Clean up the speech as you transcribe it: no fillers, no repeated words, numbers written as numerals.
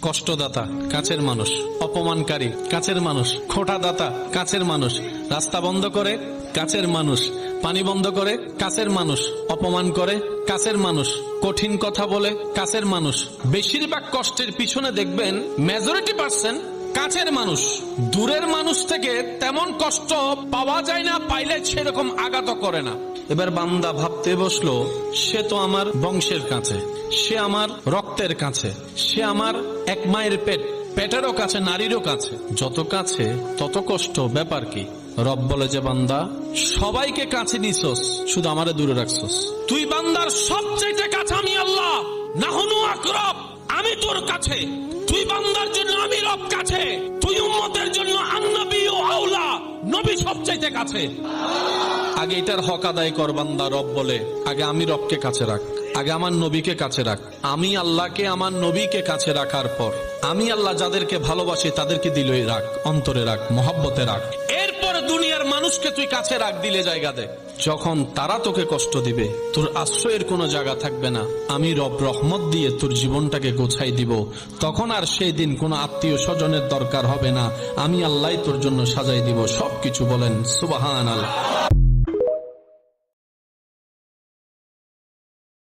কষ্টদাতা কাছের মানুষ, অপমানকারী কাছের মানুষ, খোঁটাদাতা কাছের মানুষ, রাস্তা বন্ধ করে কাছের মানুষ, পানি বন্ধ করে কাছের মানুষ, অপমান করে কাছের মানুষ, কঠিন কথা বলে কাছের মানুষ। বেশিরভাগ কষ্টের পিছনে দেখবেন মেজরিটি পার্সেন্ট কাছের মানুষ। দূরের মানুষ থেকে তেমন কষ্ট পাওয়া যায় না, পাইলে সেরকম আঘাত করে না। এবার বান্দা ভাবতে বসলো, সে তো আমার বংশের কাছে, সে আমার রক্তের কাছে, সে আমার এক মায়ের পেটেরও কাছে, নারীরও কাছে। যত কাছে তত কষ্ট, ব্যাপার কি? রব বলে যে বান্দা সবাইকে কাছে নিছস, শুধু আমারে দূরে রাখছস। তুই বান্দার সবচেয়ে কাছে আমি আল্লাহ, নাহনু আকরাব, আমি তোর কাছে। তুই বান্দার জন্য আমি রব কাছে, তুই উম্মতের জন্য আন্নবী ও আওলা, নবী সবচেয়ে কাছে। আগে এটার হক আদায় কর বান্দা। রব বলে আগে আমি রবকে কাছে রাখ, আগে আমার নবীকে কাছে রাখ। আমি আল্লাহকে, আমার নবীকে কাছে রাখার পর আমি আল্লাহ যাদেরকে ভালোবাসি তাদেরকে দিলে রাখ, অন্তরে রাখ, মহব্বতে রাখ। এরপর দুনিয়ার মানুষকে তুই কাছে রাখ, দিলে জায়গা দে। যখন তারা তোকে কষ্ট দিবে, তোর আশ্রয়ের কোনো জায়গা থাকবে না, আমি রব রহমত দিয়ে তোর জীবনটাকে গোছাই দিব। তখন আর সেই দিন কোনো আত্মীয় স্বজনের দরকার হবে না, আমি আল্লাহ তোর জন্য সাজাই দিব সবকিছু। বলেন সুবহানাল্লাহ।